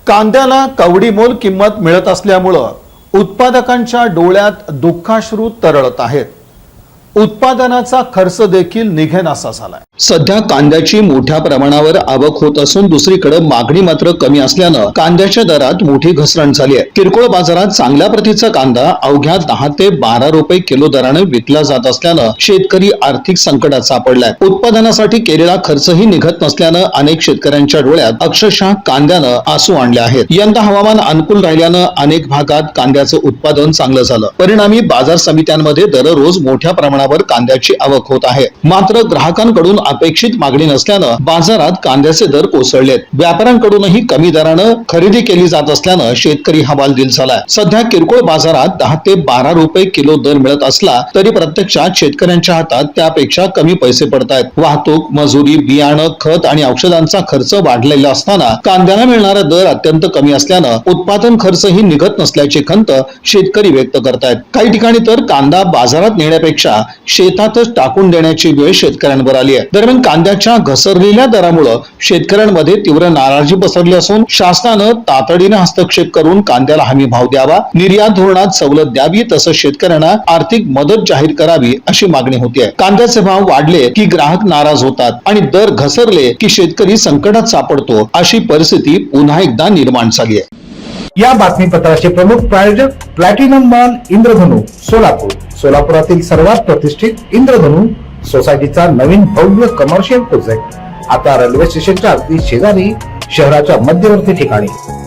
कांद्याला कवडीमोल किंमत मिळत असल्यामुळे उत्पादकांच्या डोळ्यात दुःखाश्रू तरळत आहेत. उत्पादनाचा खर्च देखील निघेनासा झालाय. सध्या कांद्याची मोठ्या प्रमाणावर आवक होत असून दुसरीकडे मागणी मात्र कमी असल्यानं कांद्याच्या दरात मोठी घसरण झाली आहे. किरकोळ बाजारात चांगल्या प्रतीचा कांदा अवघ्या 10 ते 12 रुपये किलो दराने विकला जात असल्यानं शेतकरी आर्थिक संकटात सापडलाय. उत्पादनासाठी केलेला खर्चही निघत नसल्यानं अनेक शेतकऱ्यांच्या डोळ्यात अक्षरशः कांद्यानं आसू आणले आहेत. यंदा हवामान अनुकूल राहिल्यानं अनेक भागात कांद्याचं उत्पादन चांगलं झालं. परिणामी बाजार समित्यांमध्ये दररोज मोठ्या प्रमाणावर कांद्याची आवक होत आहे. मात्र ग्राहकांकडून अपेक्षित मागणी नसल्यानं बाजारात कांद्याचे दर कोसळलेत. व्यापाऱ्यांकडूनही कमी दरानं खरेदी केली जात असल्यानं शेतकरी हवालदिल झालाय. सध्या किरकोळ बाजारात 10 ते 12 रुपये किलो दर मिळत असला तरी प्रत्यक्षात शेतकऱ्यांच्या हातात त्यापेक्षा कमी पैसे पडतायत. वाहतूक, मजुरी, बियाणं, खत आणि औषधांचा खर्च वाढलेला असताना कांद्याला मिळणारा दर अत्यंत कमी असल्यानं उत्पादन खर्चही निघत नसल्याची खंत शेतकरी व्यक्त करतायत. काही ठिकाणी तर कांदा बाजारात नेण्यापेक्षा शेतातच टाकून देण्याची वेळ शेतकऱ्यांवर आली आहे. दरम्यान कांद्याच्या घसरलेल्या दरामुळे शेतकऱ्यांमध्ये तीव्र नाराजी पसरली असून शासनानं तातडीने हस्तक्षेप करून कांद्याला हमी भाव द्यावा, निर्यात धोरणात सवलत द्यावी, तसंच शेतकऱ्यांना आर्थिक मदत जाहीर करावी अशी मागणी होती. कांद्याचे भाव वाढले की ग्राहक नाराज होतात आणि दर घसरले की शेतकरी संकटात सापडतो, अशी परिस्थिती पुन्हा एकदा निर्माण झाली आहे. या बातमीपत्राचे प्रमुख प्रायोजक प्लॅटिनम मॉल इंद्रधनु सोलापूर. सोलापुरातील सर्वात प्रतिष्ठित इंद्रधनु सोसायटीचा नवीन भव्य कमर्शियल प्रोजेक्ट आता रेल्वे स्टेशनच्या अगदी शेजारी शहराच्या मध्यवर्ती ठिकाणी.